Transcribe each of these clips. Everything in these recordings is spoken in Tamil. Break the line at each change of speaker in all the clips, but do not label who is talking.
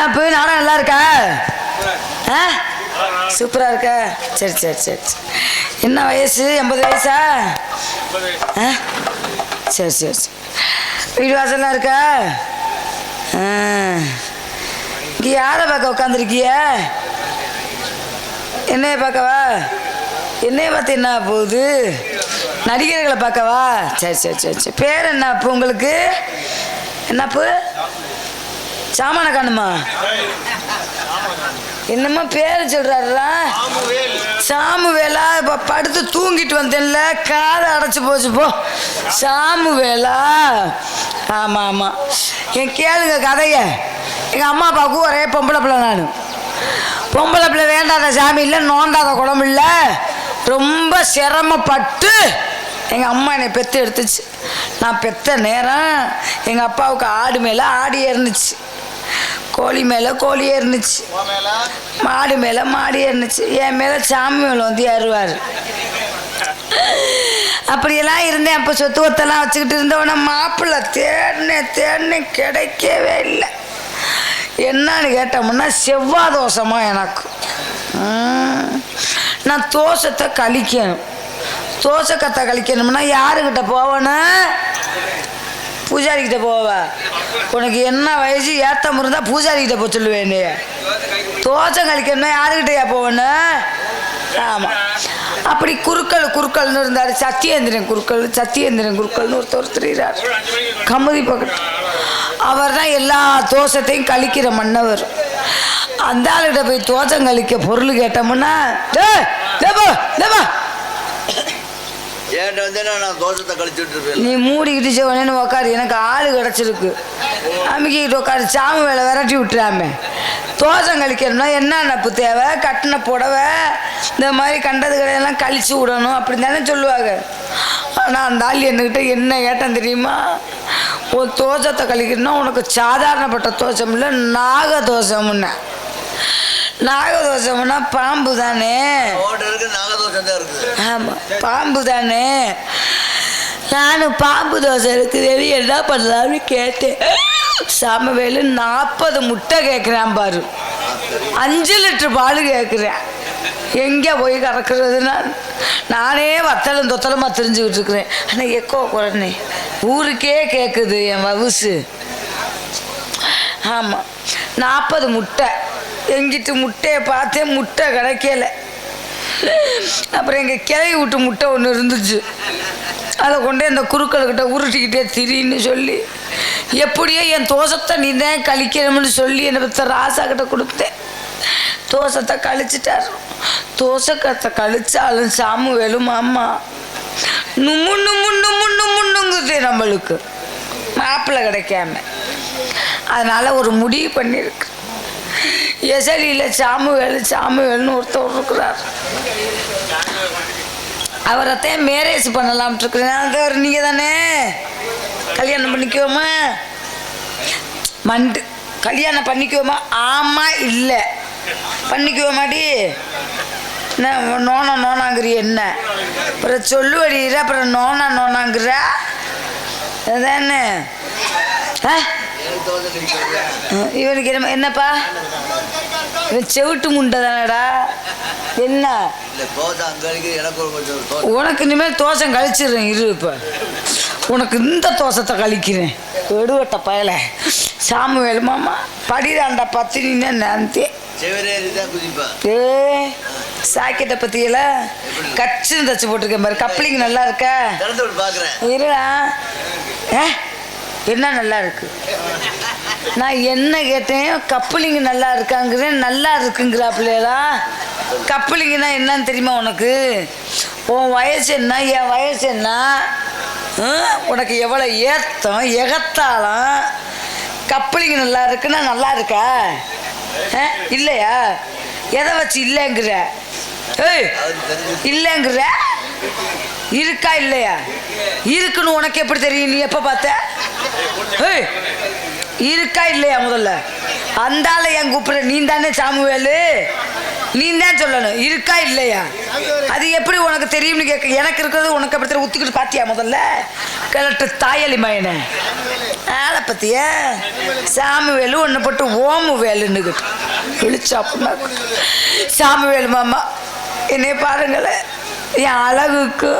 என்னப்பு நானும் நல்லா இருக்கா? சூப்பராக இருக்கா? சரி சரி சரி சரி. என்ன வயசு? 80 வயசா? சரி சரி சரி. வீடு வாசல்லாம் இருக்கா? இங்கே யாரை பார்க்க உட்காந்துருக்கிய? என்னைய பார்க்கவா? என்னைய பார்த்து என்ன போகுது? நடிகர்களை பார்க்கவா? சரி சரி சரி சரி. பேர் என்ன அப்போ உங்களுக்கு? என்னப்பு? சாமான காணுமா? என்னம்மா பேர் சொல்றாருடா? சாமுவேலா? இப்போ படுத்து தூங்கிட்டு வந்தேன்ல, காதை அடைச்சி போச்சு போ. சாமுவேலா? ஆமாம் ஆமாம். என் கேளுங்க கதைய. எங்கள் அம்மா அப்பாவுக்கும் ஒரே பொம்பளை பிள்ளை. நான் பொம்பளை பிள்ளை வேண்டாத சாமி இல்லை, நோண்டாத குழம்பு இல்லை. ரொம்ப சிரமப்பட்டு எங்கள் அம்மா என்னை பெற்று எடுத்துச்சு. நான் பெற்ற நேரம் எங்கள் அப்பாவுக்கு ஆடு மேலே ஆடு ஏறினுச்சு, கோழி மேலே கோழி ஏறினுச்சு, மாடு மேலே மாடு ஏறினுச்சு. என் மேலே சாமி மேலே வந்து ஏறுவார். அப்படியெல்லாம் இருந்தேன். அப்போ சொத்து ஒத்தெல்லாம் வச்சுக்கிட்டு இருந்தவன மாப்பிள்ளை தேடினேன் கிடைக்கவே இல்லை. என்னன்னு கேட்டோம்னா செவ்வாய் தோஷமா எனக்கு. நான் தோஷத்தை கழிக்கணும். தோசைக்கத்தை கழிக்கணும்னா யாருக்கிட்ட போவேன்னு? பூஜாரிக்கிட்ட போவா? உனக்கு என்ன வயசு ஏத்தம் இருந்தால் பூஜாரிக்கிட்ட போக சொல்லுவேன். தோசை கழிக்கணும்னா யாருக்கிட்டையா போவேன்னு? ஆமாம். அப்படி குருக்கள்னு இருந்தார். சத்தியேந்திரன் குருக்கள்னு ஒருத்தர் தெரிகிறார், கமுதி பக்கத்து. அவர் தான் எல்லா தோஷத்தையும் கழிக்கிற மன்னவர். அந்த ஆளுகிட்ட போய் தோசம் கழிக்க பொருள் கேட்டோம்னா நீ மூடிக்கிட்டு செவனேன்னு உக்காரு, எனக்கு ஆளு கிடச்சிருக்கு, அமுக்கிட்டு உட்காரு, சாமி வேலை விரட்டி விட்டுறாம. தோசம் கழிக்கணும்னா என்ன நப்பு தேவை? கட்டின புடவை இந்த மாதிரி கண்டது கடையெல்லாம் கழிச்சு விடணும் அப்படின்னு தானே சொல்லுவாங்க. ஆனால் அந்த ஆள் என்கிட்ட என்ன கேட்டேன் தெரியுமா? ஒரு தோசத்தை கழிக்கணும்னா உனக்கு சாதாரணப்பட்ட தோசம் இல்லை, நாகதோஷம்னா. நாகதோஷம்னா பாம்பு தானே? ஆமாம், பாம்பு தானே. நானும் பாம்பு தோசை இருக்குது என்ன பண்ணலாம்னு கேட்டேன். சாமவேலு 40 முட்டை கேட்குறேன் பாரு, 5 லிட்டர் பால் கேட்குறேன். எங்கே போய் கறக்குறதுன்னா நானே வத்தலும் தொத்தலமாக தெரிஞ்சுக்கிட்டு இருக்கிறேன். ஆனால் எக்கோ குறைனே ஊருக்கே கேட்குது என் வவுசு. ஆமாம், 40 முட்டை. எங்கிட்டு முட்டையை பார்த்தேன், முட்டை கிடைக்கல. அப்புறம் எங்கள் கிளவி விட்டு முட்டை ஒன்று இருந்துச்சு, அதை கொண்டே அந்த குருக்கள்கிட்ட உருட்டிக்கிட்டே திரின்னு சொல்லி எப்படியோ என் தோசத்தை நீ தான் கழிக்கணும்னு சொல்லி என்னை பற்ற ராசா கிட்ட கொடுத்தேன். தோசத்தை கழிச்சிட்டார். தோசைக்கத்தை கழிச்சாலும் சாமுவேலும் அம்மா நும்முங்குது நம்மளுக்கு மாப்பிள்ளை கிடைக்காம. அதனால் ஒரு முடிவு பண்ணியிருக்கு. எசலியில் சாமுவேல்னு ஒருத்தர் இருக்கிறார். அவரைத்தான் மேரேஜ் பண்ணலாம்ட்டு இருக்கிறேன். அது நீங்கள் தானே கல்யாணம் பண்ணிக்குவோமா? கல்யாணம் பண்ணிக்குவோமா? ஆமாம் இல்லை பண்ணிக்குவோமாடி? என்ன நோனாங்கிறிய? என்ன அப்புறம் சொல்லுவடிற, அப்புறம் நோனாங்கிற அதானே? இவனுக்கு என்னப்பா செவிட்டு முண்டை தானடா? என்ன உனக்கு இனிமேல் தோசம் கழிச்சிடுறேன் இரு. இப்போ உனக்கு இந்த தோசத்தை கழிக்கிறேன். எடுவட்ட பயலை சாமுவேல் மாமா படிதாண்டா பத்தினா நந்தே. சாக்கெட்டை பத்தியில கச்சுன்னு தச்சு போட்டிருக்கேன் பாரு. கப்ளிங் நல்லா இருக்கா? இருடா. என்ன நல்லா இருக்கு? நான் என்ன கேட்டேன்? கப்ளிங் நல்லா இருக்காங்கிறேன். நல்லா இருக்குங்கிறாப்புலையா? கப்ளிங்னா என்னன்னு தெரியுமா உனக்கு? உன் வயசு என்ன, என் வயசு என்ன, உனக்கு எவ்வளோ ஏத்தம் எகத்தாலும் கப்ளிங் நல்லா இருக்குன்னா நல்லா இருக்கா இல்லையா? எதை வச்சு இல்லைங்கிற? இல்லைங்கிற இருக்கா இல்லையா? இருக்குன்னு உனக்கு எப்படி தெரியும்? நீ எப்போ பார்த்த? இருக்கா இல்லையா? முதல்ல அந்த ஆளை என் கூப்பிடுற நீ தானே சாமுவேலு? நீ தான் சொல்லணும் இருக்கா இல்லையா. அது எப்படி உனக்கு தெரியும்னு கேட்க. எனக்கு இருக்கிறது உனக்கு அப்படி தெரிய ஊத்திக்கிட்டு பாத்தியா முதல்ல கிளட்டு தாயலி மயனை ஆளை பத்தியா. சாமி வேலு ஒன்று போட்டு ஓமு வேலுன்னுக்கிட்டு விழிச்சா அப்படின்னா சாமி வேலு மாமா என்னை பாருங்களேன். என் அழகுக்கு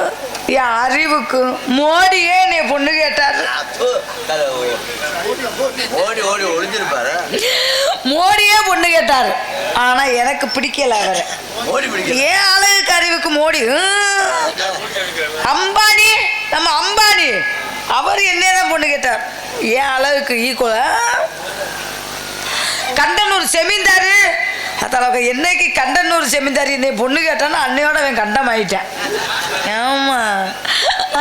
என் அறிவுக்கு மோடியே என்னை பொண்ணு கேட்டாரு. மோடியே பொண்ணு கேட்டாரு. ஆனா எனக்கு பிடிக்கல அவரை. ஏன் அழகுக்கு அறிவுக்கு மோடி. அம்பானி நம்ம அம்பானி அவர் என்னதான் பொண்ணு கேட்டார். ஏன் அழகுக்கு ஈக்குவலா. கண்டனூர் செமீந்தாரு அதளவுக்கு என்னைக்கு கண்டனூர் செமீந்தாரி என்னை பொண்ணு கேட்டான்னு அன்னையோட அவன் கண்டம் ஆயிட்டேன். ஆமா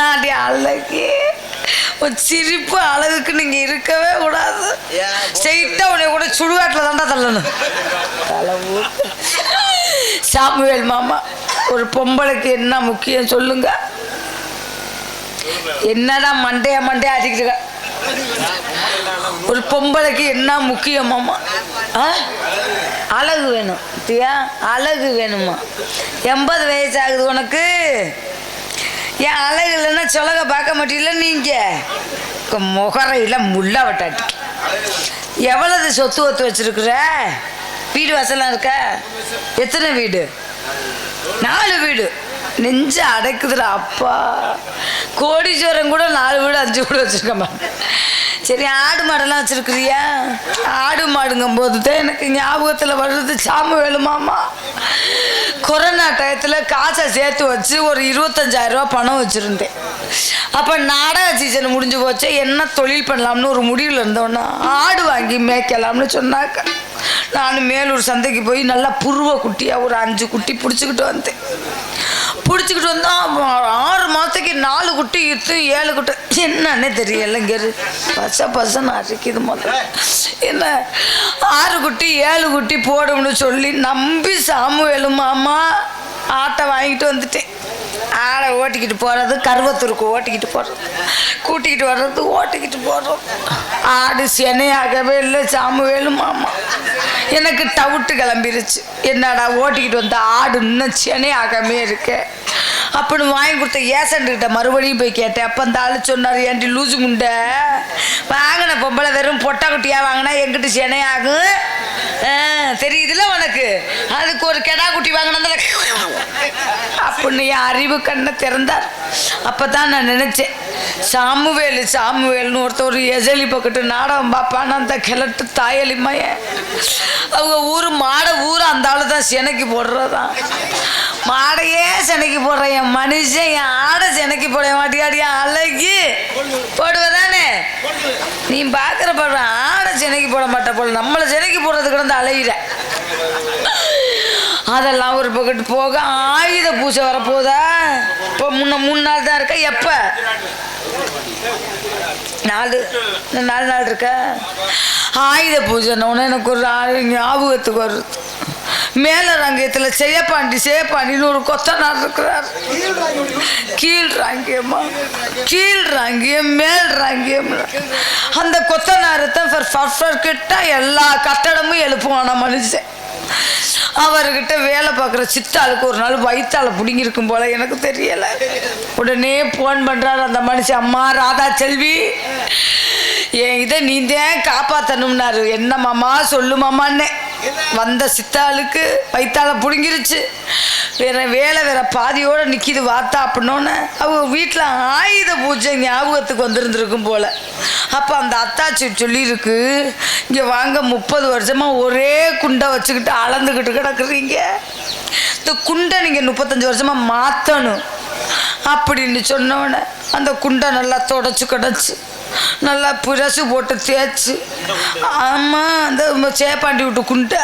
அடி அழகு சிரிப்பு அழகுக்கு நீங்க இருக்கவே கூடாது. ஸ்ட்ரெயிட்டா உன்னை கூட சுடுகாட்டில் தாண்டா தள்ளணும். சாமுவேல் மாமா ஒரு பொம்பளைக்கு என்ன முக்கியம் சொல்லுங்க. என்னடா மண்டையா ஆட்டிக்கிட்டு ஒரு பொம்பளைக்கு என்ன முக்கியம் மாமா. அழகு வேணும். அழகு வேணுமா. 80 வயசு ஆகுது உனக்கு. என் அழகு இல்லைன்னா சொலக பார்க்க மாட்டீங்கள நீங்க. முகரையில முள்ள வட்டாட்டி எவ்வளவு சொத்து ஒத்து வச்சிருக்கிற. வீடு வசலாம் இருக்க. எத்தனை வீடு. 4 வீடு. நெஞ்ச அடைக்குதுடா அப்பா. கோடீஸ்வரன் கூட 4 வீடு 5 வீடு வச்சிருக்கமா. சரி ஆடு மாடெல்லாம் வச்சிருக்கிறியா. ஆடு மாடுங்கும் போது தான் எனக்கு ஞாபகத்தில் வர்றது சாமுவேலு மாமா. கொரோனா டயத்தில் காசை சேர்த்து வச்சு ஒரு 25,000 ரூபா பணம் வச்சுருந்தேன். அப்போ நாடக சீசன் முடிஞ்சு போச்சு. என்ன தொழில் பண்ணலாம்னு ஒரு முடிவில் இருந்தோன்னா ஆடு வாங்கி மேய்க்கலாம்னு சொன்னாக்க நான் மேலூர் சந்தைக்கு போய் நல்லா புருவ குட்டியாக ஒரு 5 குட்டி பிடிச்சிக்கிட்டு வந்தேன். பிடிச்சிக்கிட்டு வந்தோம். 6 மாதத்துக்கு 4 குட்டி 7 குட்டி என்னன்னே தெரியல. இங்கே பசன்னு அரைக்குது முதல்ல. என்ன 6 குட்டி 7 குட்டி போடும்னு சொல்லி நம்பி சாமுவேலு மாமா ஆட்டை வாங்கிட்டு வந்துட்டேன். ஆடை ஓட்டிக்கிட்டு போகிறது கருவத்தூருக்கு ஓட்டிக்கிட்டு போகிறது கூட்டிக்கிட்டு வர்றது ஓட்டிக்கிட்டு போடுறோம். ஆடு செனையாகவே இல்லை சாமுவேலு மாமா. எனக்கு டவுட்டு கிளம்பிருச்சு. என்னடா ஓட்டிக்கிட்டு வந்த ஆடு இன்னும் செனையாகவே இருக்கு அப்படின்னு வாங்கி கொடுத்த ஏசன்ட்டுக்கிட்ட மறுபடியும் போய் கேட்டேன். அப்போ அந்த ஆள் சொன்னார், ஏன்டி லூசு முண்டை வாங்கின பொம்பளை வெறும் பொட்டா குட்டியாக வாங்கினா எங்கிட்ட செனையாகும் தெரியுதுல உனக்கு. அதுக்கு ஒரு கெடா குட்டி வாங்கினா அப்படின்னு என் அறிவு கண்ணை திறந்தார். அப்போ தான் நான் நினச்சேன் சாமுவேல்னு ஒருத்தர் ஒரு எஜலி பக்கத்து நாடகம் பார்ப்பான்னு அந்த கிழட்டு தாயலிமைய அவங்க ஊர் மாடை ஊர் அந்த ஆள் தான் செனைக்கு போடுறதான். மாடையே செனைக்கு போடுறேன் என் மனுஷன். என் ஆடை செனைக்கு போட மாட்டியாடியா அழகி போடுவதானே நீ பார்க்குற போடுற. ஆடை செனைக்கு போட மாட்டேன் போல நம்மளை செனைக்கு போடுறது கிடந்து அலையிற. அதெல்லாம் ஒரு பக்கத்து போக ஆயுத பூஜை வரப்போதா. இப்போ 3 நாள் தான் இருக்கா. எப்போ 4 நாள் இருக்கா. ஆயுத பூஜைன்னு எனக்கு ஒரு ஞாபகத்துக்கு வருது. மேல ரங்கத்தில் சேப்பாண்டின்னு ஒரு கொத்தனார் இருக்கிறார். கீழ் ராங்கியம் மேல் ராங்கியம். அந்த கொத்தனார் தான் கிட்ட எல்லா கட்டடமும் எழுப்புவான மனுஷன். அவர்கிட்ட வேலை பார்க்குற சித்தாளுக்கு ஒரு நாள் வயிற்றால பிடிங்கிருக்கும் போல எனக்கு தெரியல. உடனே ஃபோன் பண்ணுறாரு அந்த மனுஷன். அம்மா ராதா செல்வி என் இதை நீந்தேன் காப்பாற்றணும்னாரு. என்ன மாமா சொல்லு மாமான்னு வந்த சித்தாளுக்கு வயிற்றால பிடுங்கிருச்சு. வேற பாதியோட நிற்கிது வார்த்தா அப்படின்னோன்னு அவங்க வீட்டில் ஆயுத பூஜை ஞாபகத்துக்கு வந்திருந்துருக்கும் போல. அப்போ அந்த அத்தாச்சி சொல்லியிருக்கு, இங்கே வாங்க 30 வருஷமாக ஒரே குண்டை வச்சுக்கிட்டு அளந்துக்கிட்டு கிடக்குறீங்க. இந்த குண்டை நீங்கள் 35 வருஷமாக மாற்றணும் அப்படின்னு சொன்னோன்னே அந்த குண்டை நல்லா தொடச்சி கிடச்சி நல்லா புரசு போட்டு தேய்ச்சி. ஆமாம் அந்த சேப்பாண்டி விட்டு குண்டை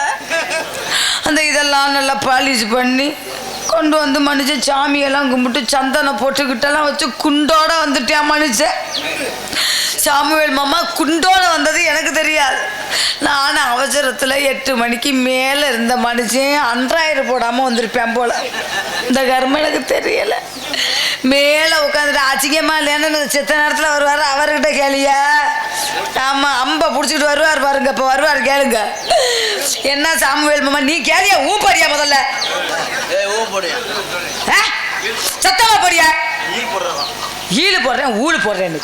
அந்த இதெல்லாம் நல்லா பாலிஷ் பண்ணி கொண்டு வந்து மனுஷன் சாமியெல்லாம் கும்பிட்டு சந்தனம் போட்டுக்கிட்டெல்லாம் வச்சு குண்டோட வந்துட்டேன் மனுஷன். சாமுவேல் மாமா குண்டோட வந்தது எனக்கு தெரியாது. நான் அவசரத்தில் 8 மணிக்கு மேலே இருந்த மனுஷன் அன்றாயிரம் போடாமல் வந்திருப்பேன் போல. இந்த கர்மம் எனக்கு தெரியலை. மேலே உட்காந்துட்டு அச்சிங்கம்மா இல்லைன்னு செத்த நேரத்தில் வருவார். அவர்கிட்ட கேளியா? ஆமாம், அம்பை பிடிச்சிக்கிட்டு வருவார் பாருங்க. இப்போ வருவார், கேளுங்க. என்ன சாமுவேல் மாமா நீ கேளியா? ஊப்படியா முதல்ல, சத்தமா போடியா? ஈழு போடுறேன், ஊழு போடுறேன்.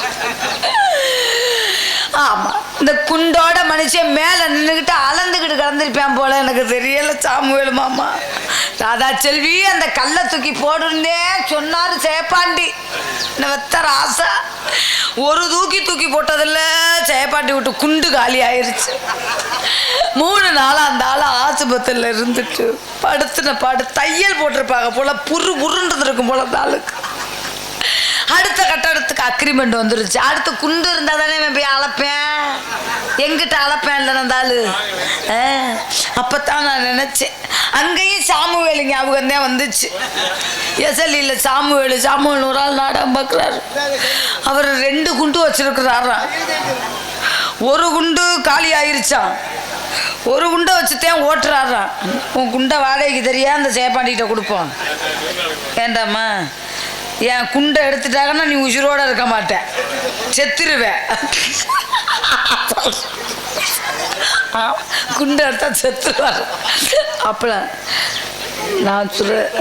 ஆமா, இந்த குண்டோட மனுஷன் மேல நின்றுகிட்டு அளந்துக்கிட்டு கிடந்திருப்பேன் போல, எனக்கு தெரியல சாமுவேல் மாமா. ராதா செல்வி அந்த கல்லை தூக்கி போடுன்னே சொன்னாரு சேப்பாண்டி. வெத்த ராசா ஒரு தூக்கி போட்டதில்ல, சேப்பாண்டி விட்டு குண்டு காலி ஆயிருச்சு. 3 நாளா அந்த ஆள் ஆஸ்பத்திரியில் இருந்துட்டு படுத்துன பாடு. தையல் போட்டிருப்பாங்க போல, புருன்னு இருக்கும் போல அந்த ஆளுக்கு. அடுத்த கட்டடத்துக்கு அக்ரிமெண்ட் வந்துருச்சு. அடுத்து குண்டு இருந்தா தானே போய் அளப்பேன். எங்கிட்ட அளப்பேன் இல்லை அந்த ஆளு. அப்பத்தான் நான் நினைச்சேன், அங்கேயும் சாமுவேலு ஞாபகம் தான் வந்துச்சு. எசலியில் சாமுவேல் ஒரு ஆள் நாடகம் பார்க்குறாரு. அவர் 2 குண்டு வச்சிருக்கிறாராம். ஒரு குண்டு காலி ஆயிருச்சான். ஒரு குண்டை வச்சுத்தேன் ஓட்டுறாராம். உன் குண்டை வாடகைக்கு தெரியா, அந்த சேப்பாண்டிகிட்ட கொடுப்போம். ஏண்டாம்மா, என் குண்டை எடுத்துட்டாங்கன்னா நீ உயிரோட இருக்க மாட்டேன், செத்துருவேன். குண்டை எடுத்தா செத்துருவார். அப்பலாம் நான் சொல்றேன்,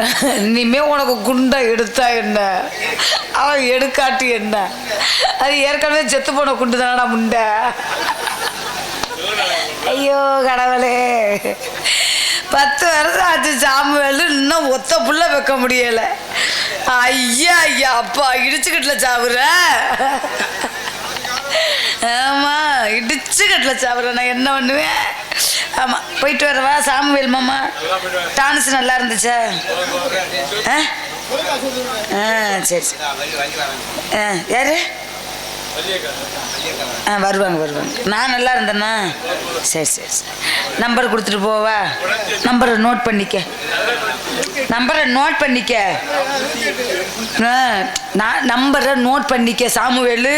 இனிமே உனக்கு குண்டை எடுத்தா என்ன, அவன் எடுக்காட்டி என்ன, அது ஏற்கனவே செத்து போன குண்டு தானடா முண்டை. ஐயோ கடவுளே, 10 வருஷம் ஆச்சு சாமுவேல், இன்னும் ஒத்த புள்ள வைக்க முடியலை. ஐயா அப்பா இடிச்சுக்கிட்டுல சாவுற. ஆமா, இடிச்சுக்கிட்டுல சாவுற. நான் என்ன பண்ணுவேன்? ஆமா, போயிட்டு வரவா சாமுவேல் மாமா? டான்ஸ் நல்லா இருந்துச்சா? சரி யாரு? வருவாங்க. நான் நல்லா இருந்தேன்னா சரி. நம்பர் கொடுத்துட்டு போவா? நம்பரை நோட் பண்ணிக்க சாமுவேலு.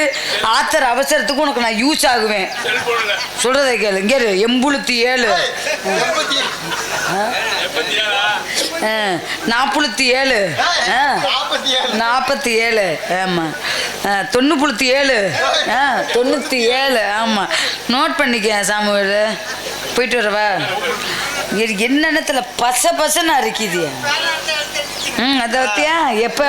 ஆத்தர் அவசரத்துக்கு உனக்கு நான் யூஸ் ஆகுவேன். சொல்றதை கேளு. இங்கே 87 47 47. ஆமா, 97 97. ஆமா, நோட் பண்ணிக்க சாமுவேலு. போயிட்டு வரவா? என்னென்னத்துல பசன்னு அரிக்குது. அதை பத்தியா எப்ப